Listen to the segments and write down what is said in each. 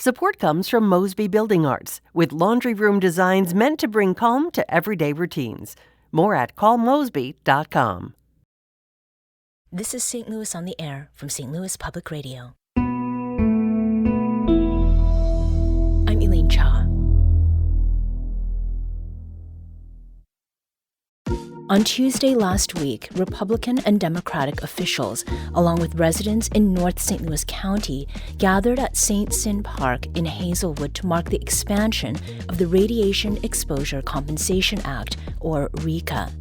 Support comes from Mosby Building Arts, with laundry room designs meant to bring calm to everyday routines. More at callmosby.com. This is St. Louis on the Air from St. Louis Public Radio. I'm Elaine Cha. On Tuesday last week, Republican and Democratic officials, along with residents in North St. Louis County, gathered at St. Cyn Park in Hazelwood to mark the expansion of the Radiation Exposure Compensation Act, or RECA.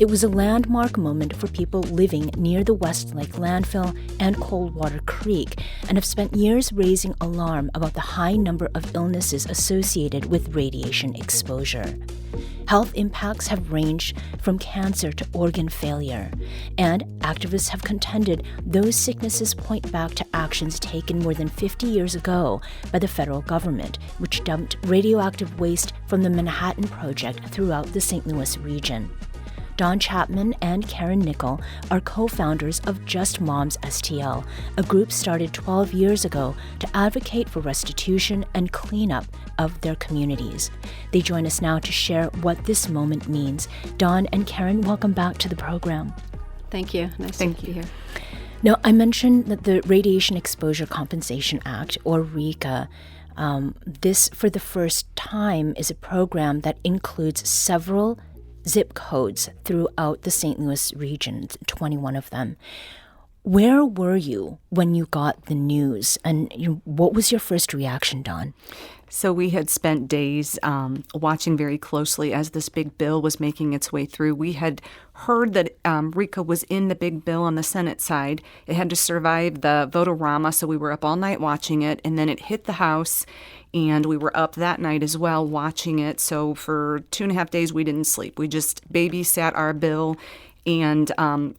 It was a landmark moment for people living near the Westlake landfill and Coldwater Creek and have spent years raising alarm about the high number of illnesses associated with radiation exposure. Health impacts have ranged from cancer to organ failure, and activists have contended those sicknesses point back to actions taken more than 50 years ago by the federal government, which dumped radioactive waste from the Manhattan Project throughout the St. Louis region. Don Chapman and Karen Nickel are co-founders of Just Moms STL, a group started 12 years ago to advocate for restitution and cleanup of their communities. They join us now to share what this moment means. Don and Karen, welcome back to the program. Thank you. Nice to be here. Now, I mentioned that the Radiation Exposure Compensation Act, or RECA, this, for the first time, is a program that includes several zip codes throughout the St. Louis region, 21 of them. Where were you when you got the news, and what was your first reaction, Dawn? So we had spent days watching very closely as this big bill was making its way through. We had heard that RECA was in the big bill on the Senate side. It had to survive the vote-a-rama, so we were up all night watching it, and then it hit the House, and we were up that night as well watching it. So for 2.5 days, we didn't sleep. We just babysat our bill and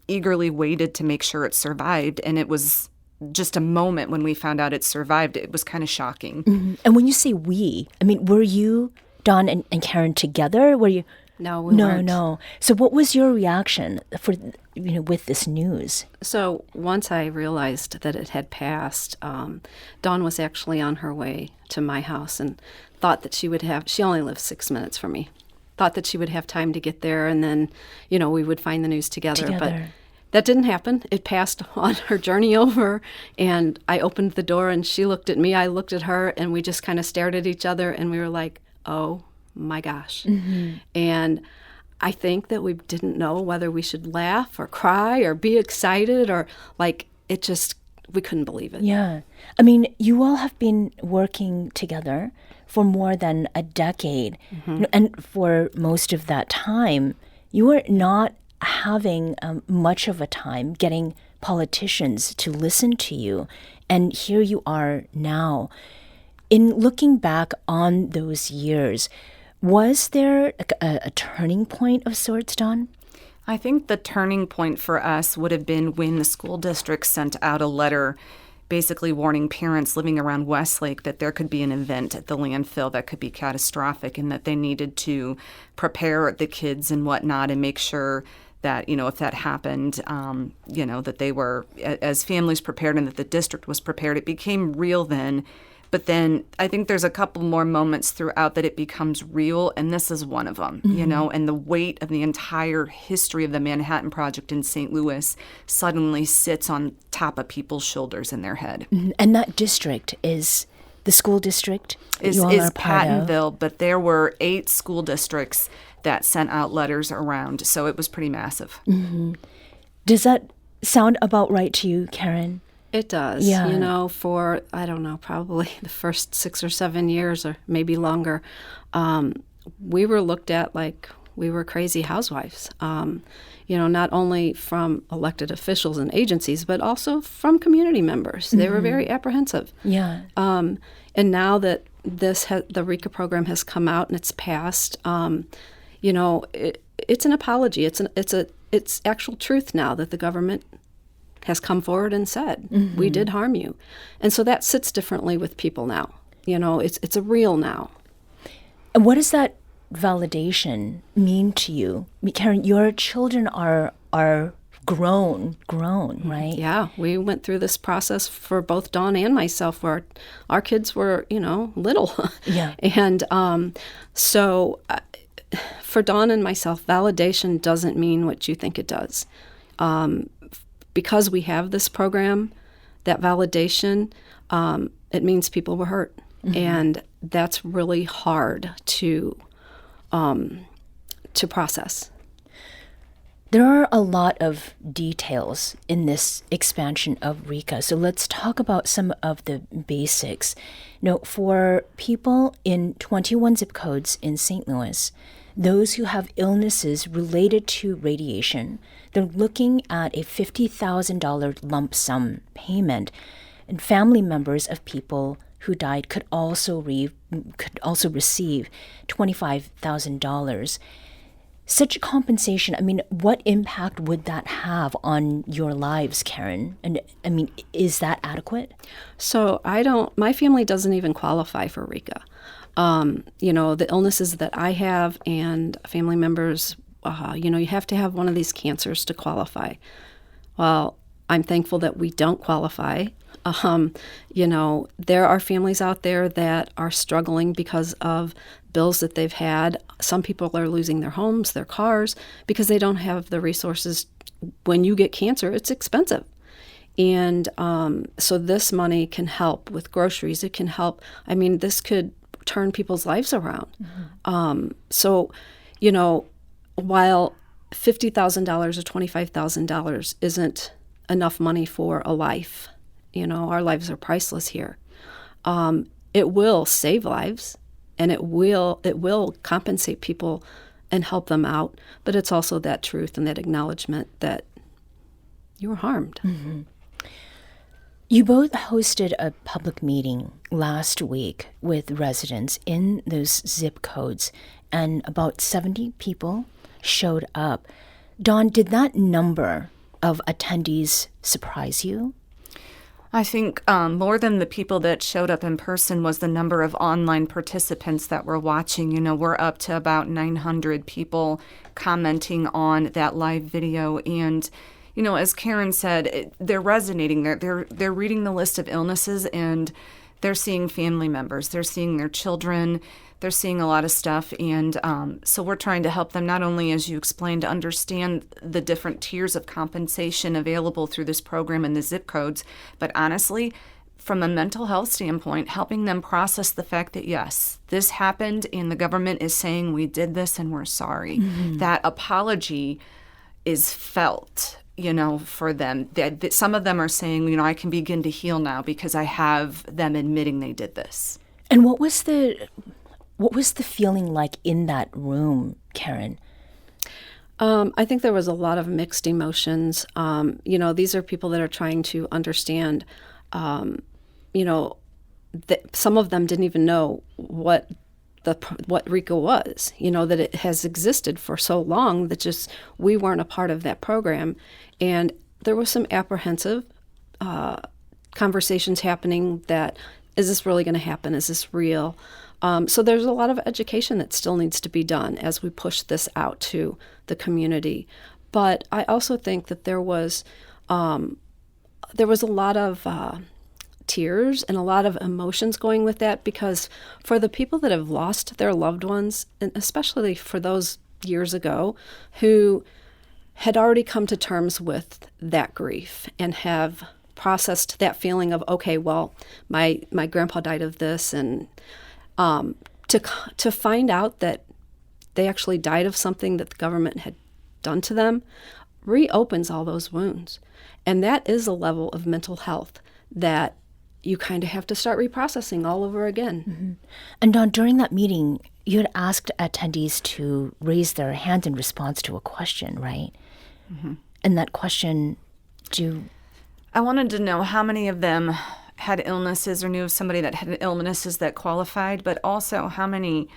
eagerly waited to make sure it survived. And it was just a moment when we found out it survived. It was kind of shocking. Mm-hmm. And when you say we, I mean, were you, Dawn and Karen, together? Were you? No, we weren't. No. So what was your reaction with this news? So once I realized that it had passed, Dawn was actually on her way to my house and thought that she only lives 6 minutes from me, thought that she would have time to get there and then, we would find the news together. But that didn't happen. It passed on her journey over, and I opened the door and she looked at me, I looked at her, and we just kind of stared at each other and we were like, oh my gosh. Mm-hmm. And I think that we didn't know whether we should laugh or cry or be excited or we couldn't believe it. Yeah. I mean, you all have been working together for more than a decade. Mm-hmm. And for most of that time, you were not having much of a time getting politicians to listen to you. And here you are now. In looking back on those years, was there a turning point of sorts, Dawn? I think the turning point for us would have been when the school district sent out a letter basically warning parents living around Westlake that there could be an event at the landfill that could be catastrophic and that they needed to prepare the kids and whatnot and make sure that, if that happened, that they were, as families prepared and that the district was prepared. It became real then. But then I think there's a couple more moments throughout that it becomes real, and this is one of them, mm-hmm. And the weight of the entire history of the Manhattan Project in St. Louis suddenly sits on top of people's shoulders in their head. Mm-hmm. And that district is the school district is Pattonville, but there were 8 school districts that sent out letters around, so it was pretty massive. Mm-hmm. Does that sound about right to you, Karen? It does. Yeah. For, I don't know, probably the first 6 or 7 years or maybe longer, we were looked at like we were crazy housewives, not only from elected officials and agencies, but also from community members. Mm-hmm. They were very apprehensive. Yeah. And now that the RECA program has come out and it's passed, it's an apology. It's actual truth now that the government has come forward and said, mm-hmm. we did harm you. And so that sits differently with people now. It's a real now. And what does that validation mean to you? Karen, your children are grown, right? Yeah, we went through this process for both Dawn and myself where our kids were, little. Yeah. And so for Dawn and myself, validation doesn't mean what you think it does. Because we have this program, that validation, it means people were hurt. Mm-hmm. And that's really hard to process. There are a lot of details in this expansion of RECA, so let's talk about some of the basics. For people in 21 zip codes in St. Louis, those who have illnesses related to radiation, they're looking at a $50,000 lump sum payment, and family members of people who died could also receive $25,000. Such compensation, what impact would that have on your lives, Karen? And is that adequate? So my family doesn't even qualify for RECA. The illnesses that I have and family members, you have to have one of these cancers to qualify. Well, I'm thankful that we don't qualify. There are families out there that are struggling because of bills that they've had. Some people are losing their homes, their cars, because they don't have the resources. When you get cancer, it's expensive. And so this money can help with groceries. It can help. This could turn people's lives around. Mm-hmm. While $50,000 or $25,000 isn't enough money for a life, our lives are priceless here. It will save lives, and it will compensate people and help them out. But it's also that truth and that acknowledgement that you were harmed. Mm-hmm. You both hosted a public meeting last week with residents in those zip codes, and about 70 people showed up. Dawn, did that number of attendees surprise you? I think more than the people that showed up in person was the number of online participants that were watching. We're up to about 900 people commenting on that live video. And, as Karen said, they're resonating. They're reading the list of illnesses, and they're seeing family members. They're seeing their children. They're seeing a lot of stuff. And so we're trying to help them not only, as you explained, to understand the different tiers of compensation available through this program and the zip codes, but honestly, from a mental health standpoint, helping them process the fact that, yes, this happened and the government is saying we did this and we're sorry. Mm-hmm. That apology is felt, for them. That some of them are saying, I can begin to heal now because I have them admitting they did this. And what was the feeling like in that room, Karen? I think there was a lot of mixed emotions. These are people that are trying to understand, that some of them didn't even know what RECA was, that it has existed for so long that just we weren't a part of that program. And there was some apprehensive conversations happening that, is this really going to happen? Is this real? So there's a lot of education that still needs to be done as we push this out to the community. But I also think that there was a lot of tears and a lot of emotions going with that, because for the people that have lost their loved ones, and especially for those years ago who had already come to terms with that grief and have processed that feeling of, okay, well, my grandpa died of this, and to find out that they actually died of something that the government had done to them reopens all those wounds. And that is a level of mental health that you kind of have to start reprocessing all over again. Mm-hmm. And Dawn, during that meeting, you had asked attendees to raise their hand in response to a question, right? Mm-hmm. And that question, I wanted to know how many of them had illnesses or knew of somebody that had illnesses that qualified, but also how many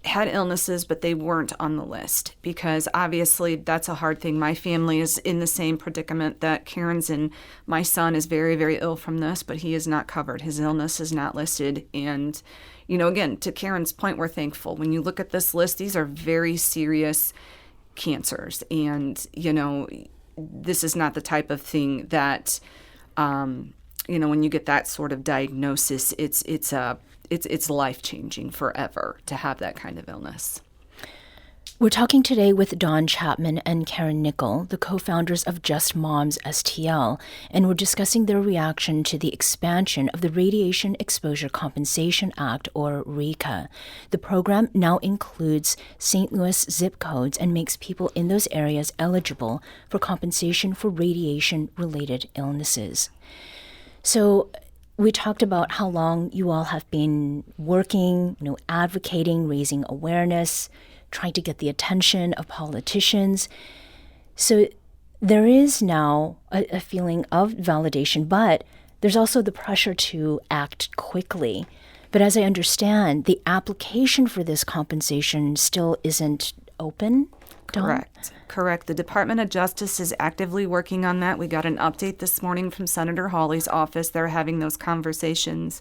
had illnesses but they weren't on the list, because obviously that's a hard thing. My family is in the same predicament that Karen's in. My son is very, very ill from this, but he is not covered. His illness is not listed. And, again, to Karen's point, we're thankful. When you look at this list, these are very serious cancers. And, this is not the type of thing that, when you get that sort of diagnosis, it's life-changing forever to have that kind of illness. We're talking today with Dawn Chapman and Karen Nickel, the co-founders of Just Moms STL, and we're discussing their reaction to the expansion of the Radiation Exposure Compensation Act, or RECA. The program now includes St. Louis zip codes and makes people in those areas eligible for compensation for radiation-related illnesses. So we talked about how long you all have been working, advocating, raising awareness, trying to get the attention of politicians. So there is now a feeling of validation, but there's also the pressure to act quickly. But as I understand, the application for this compensation still isn't open. Correct. The Department of Justice is actively working on that. We got an update this morning from Senator Hawley's office. They're having those conversations.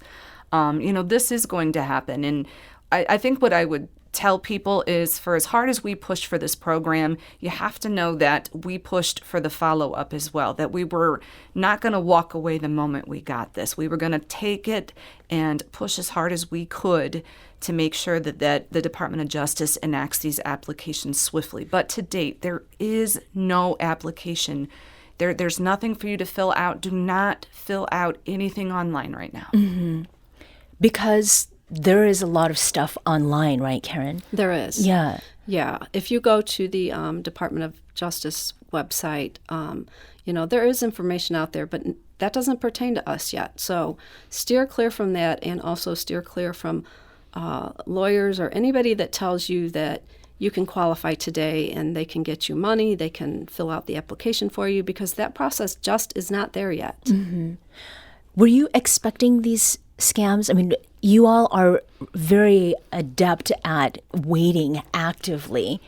This is going to happen. And I think what I would tell people is, for as hard as we pushed for this program, you have to know that we pushed for the follow-up as well, that we were not going to walk away the moment we got this. We were going to take it and push as hard as we could to make sure that the Department of Justice enacts these applications swiftly. But to date, there is no application. There's nothing for you to fill out. Do not fill out anything online right now. Mm-hmm. Because there is a lot of stuff online, right, Karen? There is. Yeah. Yeah. If you go to the Department of Justice website, there is information out there, but that doesn't pertain to us yet. So steer clear from that, and also steer clear from lawyers or anybody that tells you that you can qualify today and they can get you money, they can fill out the application for you, because that process just is not there yet. Mm-hmm. Were you expecting these scams? I mean, you all are very adept at waiting actively.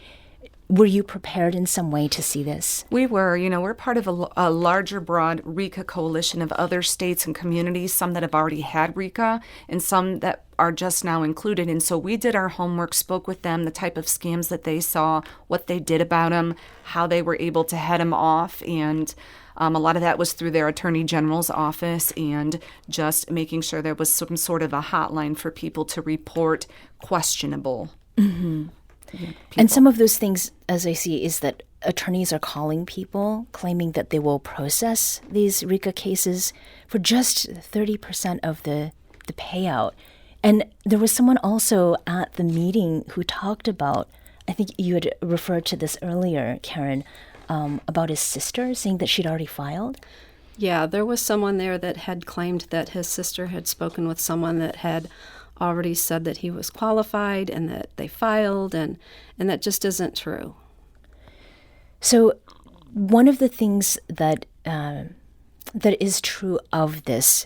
Were you prepared in some way to see this? We were. We're part of a larger, broad RECA coalition of other states and communities, some that have already had RECA and some that are just now included. And so we did our homework, spoke with them, the type of scams that they saw, what they did about them, how they were able to head them off. And a lot of that was through their Attorney General's office, and just making sure there was some sort of a hotline for people to report questionable. Mm-hmm. And some of those things, as I see, is that attorneys are calling people, claiming that they will process these RECA cases for just 30% of the payout. And there was someone also at the meeting who talked about, I think you had referred to this earlier, Karen, about his sister, saying that she'd already filed? Yeah, there was someone there that had claimed that his sister had spoken with someone that had already said that he was qualified and that they filed, and that just isn't true. So one of the things that is true of this,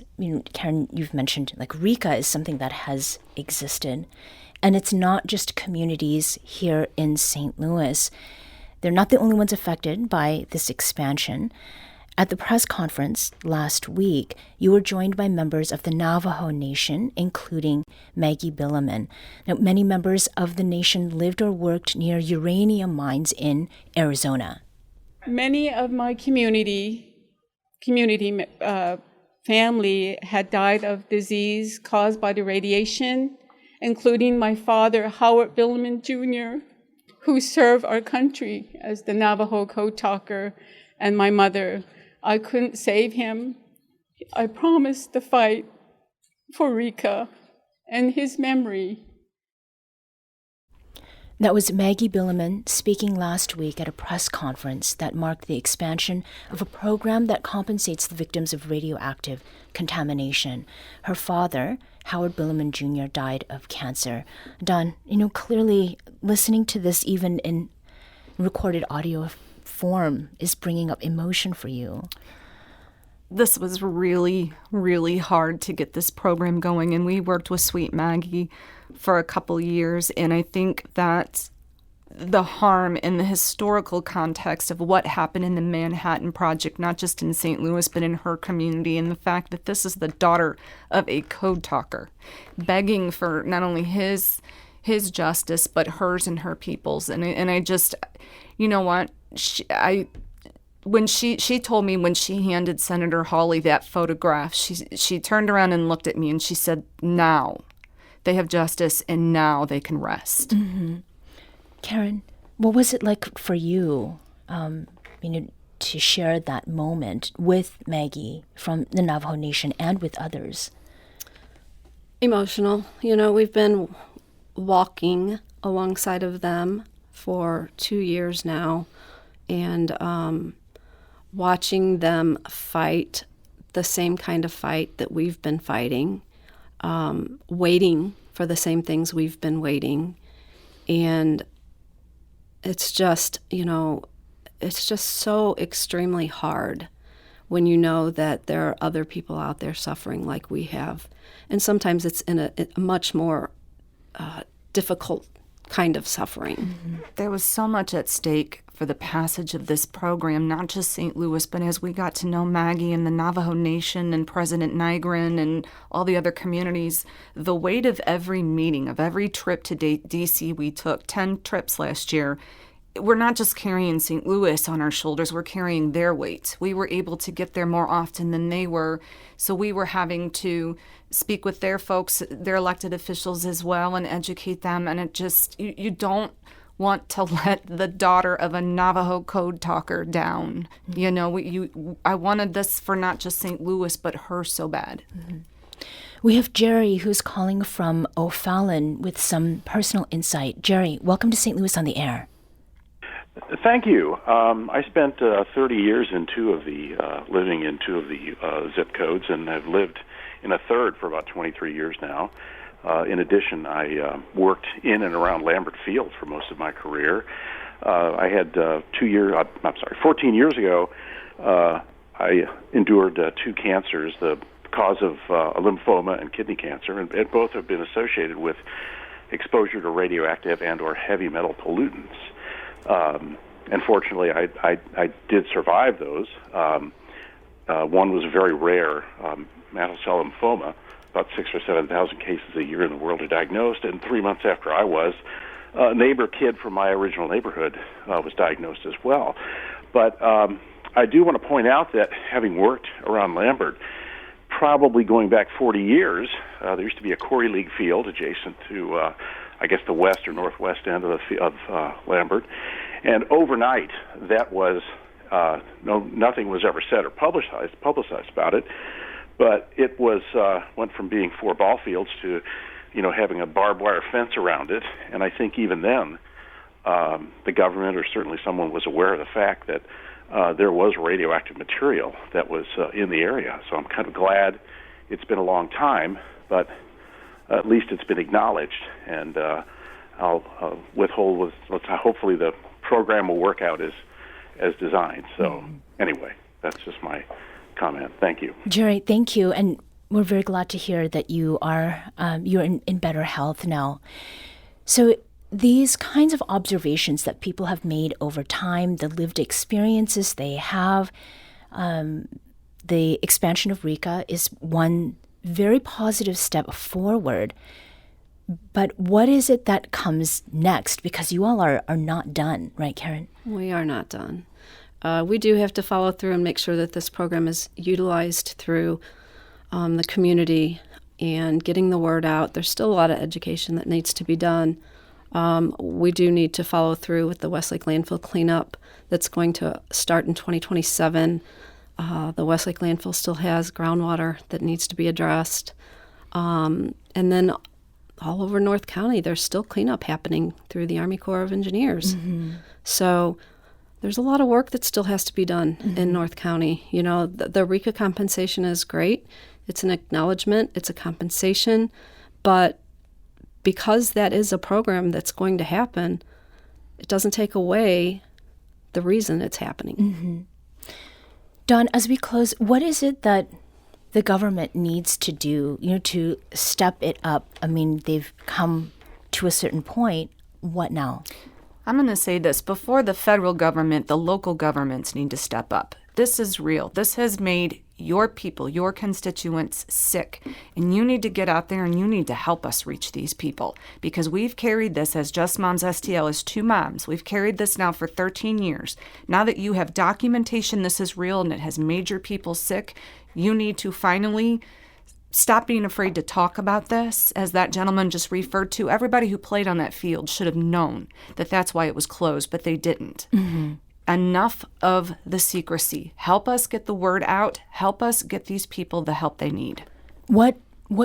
Karen, you've mentioned, like, RECA is something that has existed, and it's not just communities here in St. Louis. They're not the only ones affected by this expansion. At the press conference last week, you were joined by members of the Navajo Nation, including Maggie Billaman. Now, many members of the nation lived or worked near uranium mines in Arizona. Many of my community family had died of disease caused by the radiation, including my father, Howard Billaman Jr., who served our country as the Navajo code talker, and my mother. I couldn't save him. I promised to fight for RECA and his memory. That was Maggie Billaman speaking last week at a press conference that marked the expansion of a program that compensates the victims of radioactive contamination. Her father, Howard Billaman Jr., died of cancer. Dawn, clearly listening to this even in recorded audio form is bringing up emotion for you. This was really, really hard to get this program going, and we worked with Sweet Maggie for a couple years, and I think that the harm in the historical context of what happened in the Manhattan Project, not just in St. Louis, but in her community, and the fact that this is the daughter of a code talker, begging for not only his justice, but hers and her people's. And I just, you know what, when she told me when she handed Senator Hawley that photograph, she turned around and looked at me and she said, now they have justice and now they can rest. Mm-hmm. Karen, what was it like for you, to share that moment with Maggie from the Navajo Nation and with others? Emotional. We've been walking alongside of them for 2 years now, and watching them fight the same kind of fight that we've been fighting, waiting for the same things we've been waiting. And it's just, it's just so extremely hard when you know that there are other people out there suffering like we have. And sometimes it's in a much more difficult kind of suffering. Mm-hmm. There was so much at stake for the passage of this program, not just St. Louis, but as we got to know Maggie and the Navajo Nation and President Nygren and all the other communities, the weight of every meeting, of every trip to D.C. we took, 10 trips last year, we're not just carrying St. Louis on our shoulders, we're carrying their weight. We were able to get there more often than they were, so we were having to speak with their folks, their elected officials as well, and educate them, and it just, you don't want to let the daughter of a Navajo code talker down. Mm-hmm. I wanted this for not just St. Louis, but her so bad. Mm-hmm. We have Jerry, who's calling from O'Fallon with some personal insight. Jerry, welcome to St. Louis on the Air. Thank you. I spent 30 years in living in two of the zip codes, and I've lived in a third for about 23 years now. In addition, I worked in and around Lambert Field for most of my career. I had 14 years ago, I endured two cancers, the cause of lymphoma and kidney cancer, and both have been associated with exposure to radioactive and or heavy metal pollutants. And fortunately, I did survive those. One was a very rare mantle cell lymphoma. About 6,000 or 7,000 cases a year in the world are diagnosed, and 3 months after I was, a neighbor kid from my original neighborhood was diagnosed as well. But I do want to point out that having worked around Lambert, probably going back 40 years, there used to be a Corey League field adjacent to, I guess, the west or northwest end of Lambert, and overnight that was nothing was ever said or publicized about it. But it was went from being 4 ball fields to, having a barbed wire fence around it. And I think even then, the government or certainly someone was aware of the fact that there was radioactive material that was in the area. So I'm kind of glad it's been a long time, but at least it's been acknowledged. And I'll withhold. Hopefully the program will work out as designed. So anyway, that's just my comment. Thank you. Jerry, thank you. And we're very glad to hear that you're in better health now. So these kinds of observations that people have made over time, the lived experiences they have, the expansion of RECA is one very positive step forward. But what is it that comes next? Because you all are not done, right, Karen? We are not done. We do have to follow through and make sure that this program is utilized through the community and getting the word out. There's still a lot of education that needs to be done. We do need to follow through with the Westlake landfill cleanup that's going to start in 2027. The Westlake landfill still has groundwater that needs to be addressed. And then all over North County, there's still cleanup happening through the Army Corps of Engineers. Mm-hmm. So there's a lot of work that still has to be done in North County. The RECA compensation is great. It's an acknowledgement. It's a compensation. But because that is a program that's going to happen, it doesn't take away the reason it's happening. Mm-hmm. Dawn, as we close, what is it that the government needs to do, to step it up? I mean, they've come to a certain point. What now? I'm going to say this. Before the federal government, the local governments need to step up. This is real. This has made your people, your constituents sick. And you need to get out there and you need to help us reach these people, because we've carried this as Just Moms STL as two moms. We've carried this now for 13 years. Now that you have documentation this is real and it has made your people sick, you need to finally stop being afraid to talk about this. As that gentleman just referred to, everybody who played on that field should have known that that's why it was closed, but they didn't. Mm-hmm. Enough of the secrecy. Help us get the word out. Help us get these people the help they need. What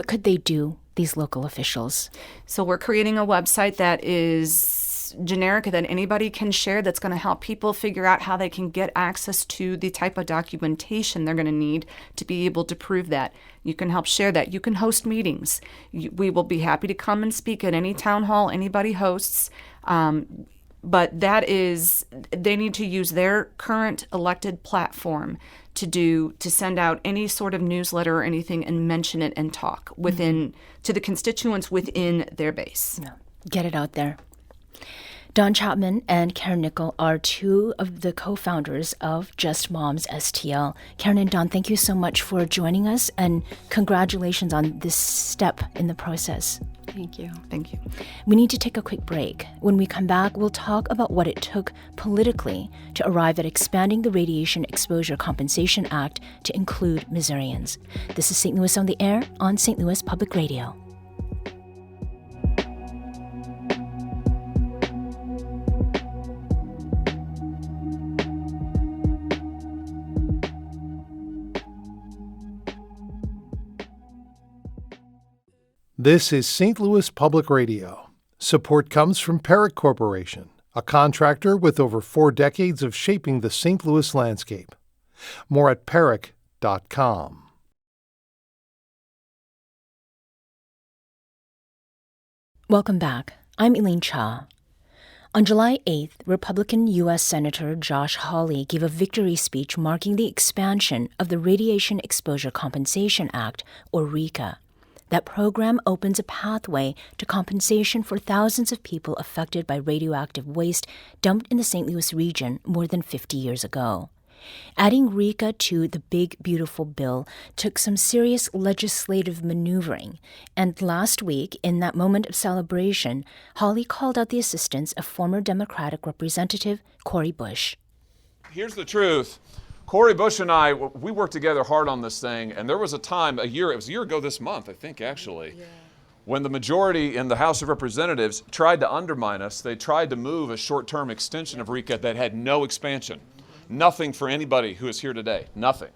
could they do, these local officials? So we're creating a website that is generic that anybody can share, that's going to help people figure out how they can get access to the type of documentation they're going to need to be able to prove that. You can help share that. You can host meetings. We will be happy to come and speak at any town hall anybody hosts. But they need to use their current elected platform to send out any sort of newsletter or anything and mention it and talk to the constituents within their base. Yeah. Get it out there. Don Chapman and Karen Nickel are two of the co-founders of Just Moms STL. Karen and Don, thank you so much for joining us, and congratulations on this step in the process. Thank you. Thank you. We need to take a quick break. When we come back, we'll talk about what it took politically to arrive at expanding the Radiation Exposure Compensation Act to include Missourians. This is St. Louis on the Air on St. Louis Public Radio. This is St. Louis Public Radio. Support comes from Perrick Corporation, a contractor with over 4 decades of shaping the St. Louis landscape. More at perrick.com. Welcome back. I'm Elaine Cha. On July 8th, Republican U.S. Senator Josh Hawley gave a victory speech marking the expansion of the Radiation Exposure Compensation Act, or RECA. That program opens a pathway to compensation for thousands of people affected by radioactive waste dumped in the St. Louis region more than 50 years ago. Adding RECA to the Big Beautiful Bill took some serious legislative maneuvering, and last week, in that moment of celebration, Hawley called out the assistance of former Democratic Representative Cori Bush. Here's the truth. Cori Bush and I, we worked together hard on this thing, and there was a time, it was a year ago this month, I think, actually, when the majority in the House of Representatives tried to undermine us. They tried to move a short-term extension of RECA that had no expansion. Nothing for anybody who is here today. Nothing.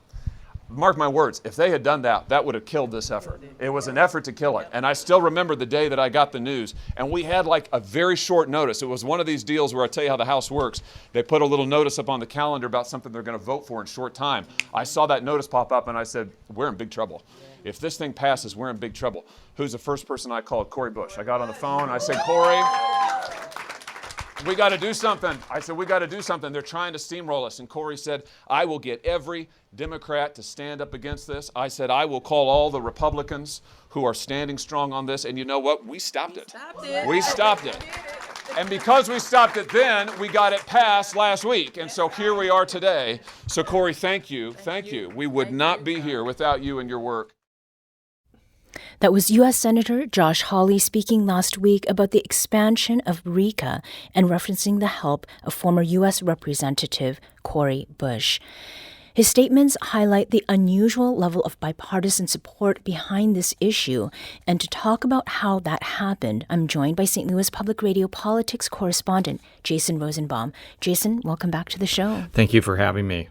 Mark my words, if they had done that, that would have killed this effort. It was an effort to kill it. And I still remember the day that I got the news, and we had like a very short notice. It was one of these deals where I tell you how the House works. They put a little notice up on the calendar about something they're going to vote for in short time. I saw that notice pop up, and I said, we're in big trouble. If this thing passes, we're in big trouble. Who's the first person I called? Cori Bush. I got on the phone. I said, Cori, we got to do something. I said, we got to do something. They're trying to steamroll us. And Cori said, I will get every Democrat to stand up against this. I said, I will call all the Republicans who are standing strong on this. And you know what? We stopped it. We stopped it. And because we stopped it then, we got it passed last week. And so here we are today. So Cori, thank you. Thank you. We would not be here without you and your work. That was U.S. Senator Josh Hawley speaking last week about the expansion of RECA and referencing the help of former U.S. Representative Cori Bush. His statements highlight the unusual level of bipartisan support behind this issue. And to talk about how that happened, I'm joined by St. Louis Public Radio politics correspondent Jason Rosenbaum. Jason, welcome back to the show. Thank you for having me.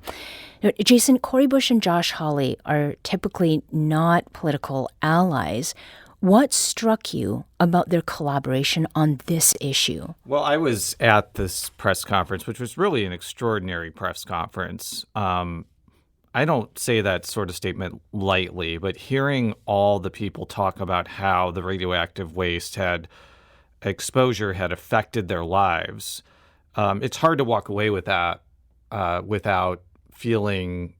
Jason, Cori Bush and Josh Hawley are typically not political allies. What struck you about their collaboration on this issue? Well, I was at this press conference, which was really an extraordinary press conference. I don't say that sort of statement lightly, but hearing all the people talk about how the radioactive waste exposure had affected their lives, it's hard to walk away with that without feeling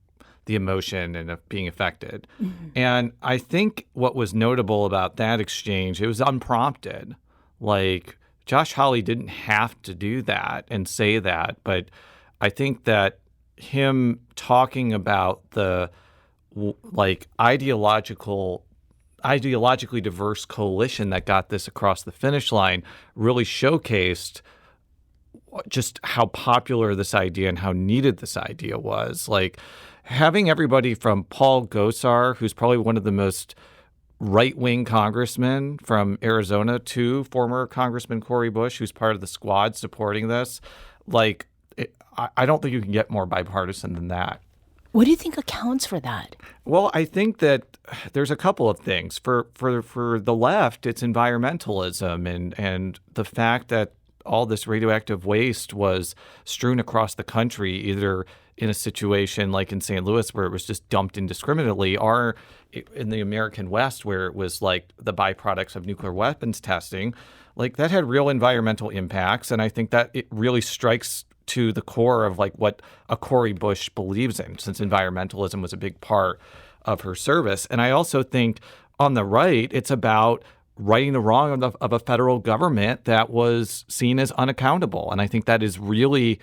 the emotion and of being affected. Mm-hmm. And I think what was notable about that exchange, it was unprompted. Like, Josh Hawley didn't have to do that and say that, but I think that him talking about the ideologically diverse coalition that got this across the finish line really showcased just how popular this idea and how needed this idea was. Like having everybody from Paul Gosar, who's probably one of the most right-wing congressmen from Arizona, to former Congressman Cori Bush, who's part of the squad supporting this. I don't think you can get more bipartisan than that. What do you think accounts for that? Well, I think that there's a couple of things. For the left, it's environmentalism and the fact that all this radioactive waste was strewn across the country, either in a situation like in St. Louis where it was just dumped indiscriminately, or in the American West where it was like the byproducts of nuclear weapons testing. Like that had real environmental impacts, and I think that it really strikes to the core of like what a Cori Bush believes in, since environmentalism was a big part of her service. And I also think on the right, it's about righting the wrong of a federal government that was seen as unaccountable. And I think that is really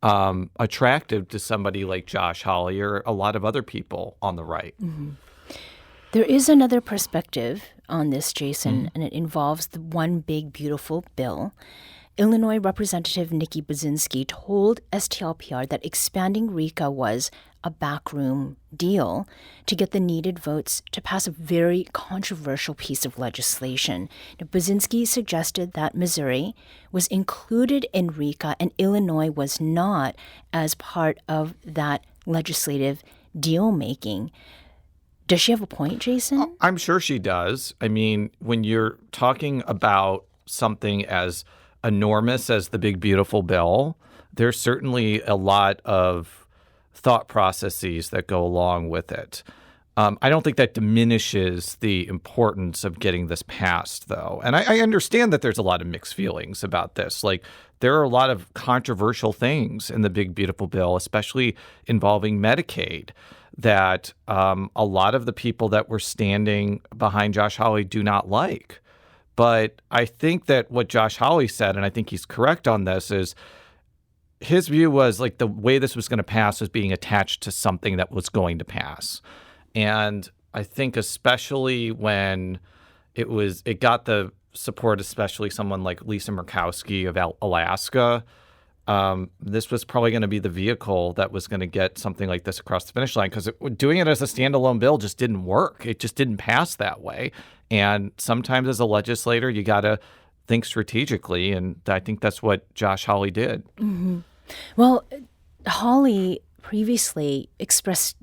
attractive to somebody like Josh Hawley or a lot of other people on the right. Mm-hmm. There is another perspective on this, Jason, and it involves the One Big Beautiful Bill. Illinois Representative Nikki Buzinski told STLPR that expanding RECA was a backroom deal to get the needed votes to pass a very controversial piece of legislation. Now, Buzinski suggested that Missouri was included in RECA and Illinois was not, as part of that legislative deal-making. Does she have a point, Jason? I'm sure she does. I mean, when you're talking about something as enormous as the Big Beautiful Bill, there's certainly a lot of thought processes that go along with it. I don't think that diminishes the importance of getting this passed, though. And I understand that there's a lot of mixed feelings about this. Like, there are a lot of controversial things in the Big Beautiful Bill, especially involving Medicaid, that a lot of the people that were standing behind Josh Hawley do not like. But I think that what Josh Hawley said, and I think he's correct on this, is his view was like the way this was going to pass was being attached to something that was going to pass. And I think especially when it got the support, especially someone like Lisa Murkowski of Alaska, this was probably going to be the vehicle that was going to get something like this across the finish line, because doing it as a standalone bill just didn't work. It just didn't pass that way. And sometimes as a legislator, you got to think strategically. And I think that's what Josh Hawley did. Mm-hmm. Well, Hawley previously expressed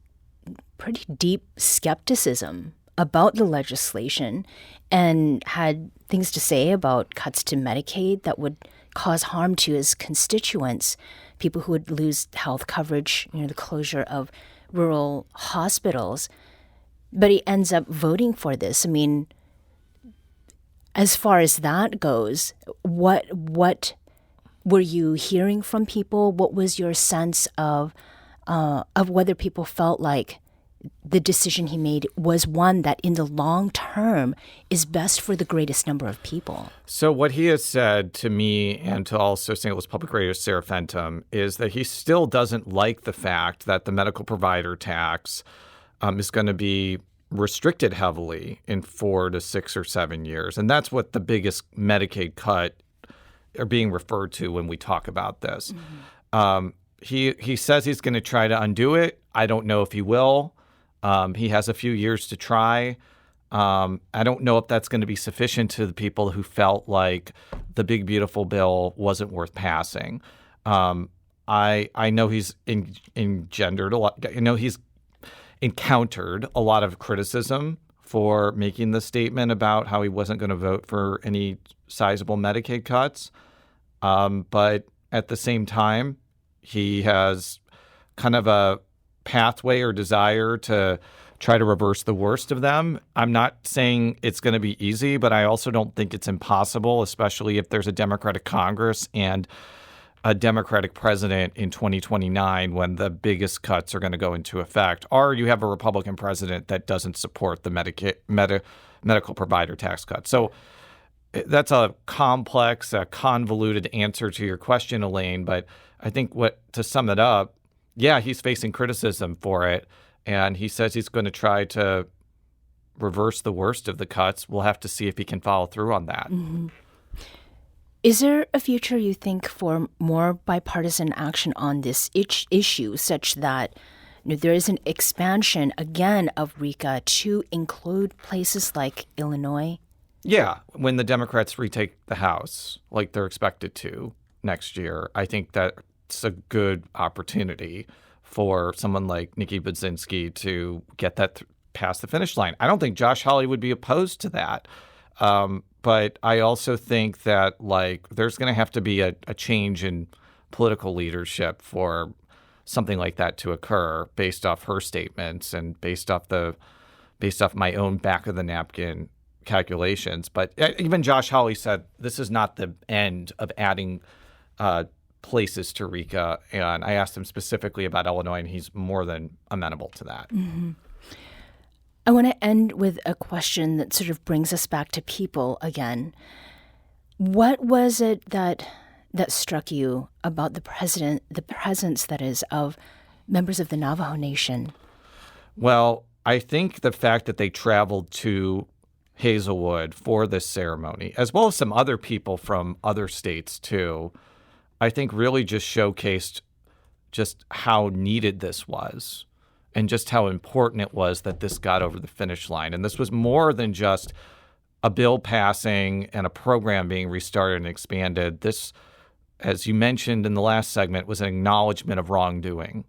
pretty deep skepticism about the legislation and had things to say about cuts to Medicaid that would cause harm to his constituents, people who would lose health coverage, the closure of rural hospitals. But he ends up voting for this. I mean, as far as that goes, what were you hearing from people? What was your sense of whether people felt like the decision he made was one that in the long term is best for the greatest number of people? So what he has said to me and to also St. Louis Public Radio's Sarah Fenton is that he still doesn't like the fact that the medical provider tax is going to be restricted heavily in 4 to 6 or 7 years. And that's what the biggest Medicaid cut are being referred to when we talk about this. Mm-hmm. He says he's going to try to undo it. I don't know if he will. He has a few years to try. I don't know if that's going to be sufficient to the people who felt like the Big Beautiful Bill wasn't worth passing. I know he's engendered a lot. I know he's encountered a lot of criticism for making the statement about how he wasn't going to vote for any sizable Medicaid cuts. But at the same time, he has kind of a pathway or desire to try to reverse the worst of them. I'm not saying it's going to be easy, but I also don't think it's impossible, especially if there's a Democratic Congress and a Democratic president in 2029 when the biggest cuts are going to go into effect, or you have a Republican president that doesn't support the medical provider tax cut. So that's a complex, convoluted answer to your question, Elaine, but I think to sum it up, yeah, he's facing criticism for it. And he says he's going to try to reverse the worst of the cuts. We'll have to see if he can follow through on that. Mm-hmm. Is there a future, you think, for more bipartisan action on this issue such that there is an expansion, again, of RECA to include places like Illinois? Yeah, when the Democrats retake the House, like they're expected to next year, I think that's a good opportunity for someone like Nikki Budzinski to get that past the finish line. I don't think Josh Hawley would be opposed to that. But I also think that there's going to have to be a change in political leadership for something like that to occur based off her statements and based off my own back of the napkin calculations. But even Josh Hawley said this is not the end of adding places to RECA. And I asked him specifically about Illinois, and he's more than amenable to that. Mm-hmm. I want to end with a question that sort of brings us back to people again. What was it that struck you about the presence, that is, of members of the Navajo Nation? Well, I think the fact that they traveled to Hazelwood for this ceremony, as well as some other people from other states too, I think really just showcased just how needed this was and just how important it was that this got over the finish line. And this was more than just a bill passing and a program being restarted and expanded. This, as you mentioned in the last segment, was an acknowledgement of wrongdoing.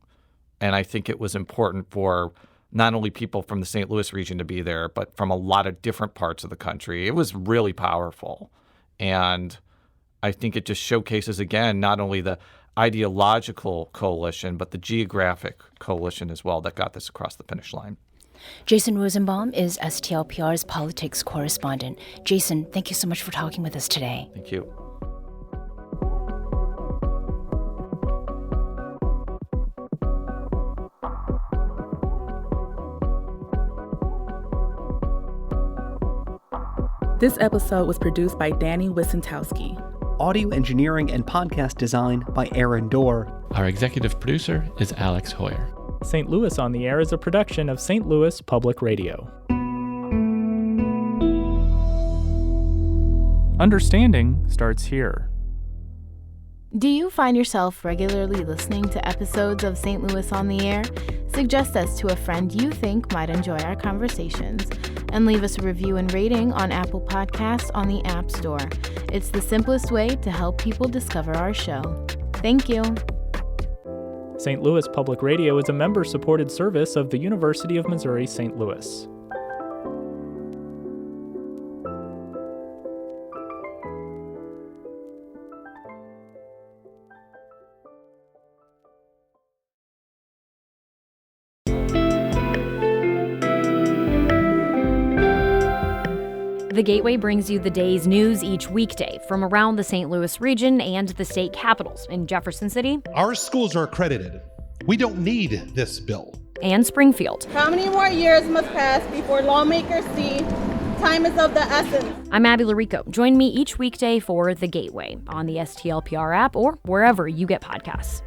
And I think it was important for not only people from the St. Louis region to be there, but from a lot of different parts of the country. It was really powerful. And I think it just showcases, again, not only the ideological coalition, but the geographic coalition as well that got this across the finish line. Jason Rosenbaum is STLPR's politics correspondent. Jason, thank you so much for talking with us today. Thank you. This episode was produced by Danny Wissentowski. Audio engineering and podcast design by Aaron Dorr. Our executive producer is Alex Hoyer. St. Louis on the Air is a production of St. Louis Public Radio. Understanding starts here. Do you find yourself regularly listening to episodes of St. Louis on the Air? Suggest us to a friend you think might enjoy our conversations, and leave us a review and rating on Apple Podcasts on the App Store. It's the simplest way to help people discover our show. Thank you. St. Louis Public Radio is a member-supported service of the University of Missouri St. Louis. The Gateway brings you the day's news each weekday from around the St. Louis region and the state capitals in Jefferson City. Our schools are accredited. We don't need this bill. And Springfield. How many more years must pass before lawmakers see time is of the essence? I'm Abby Larico. Join me each weekday for The Gateway on the STLPR app or wherever you get podcasts.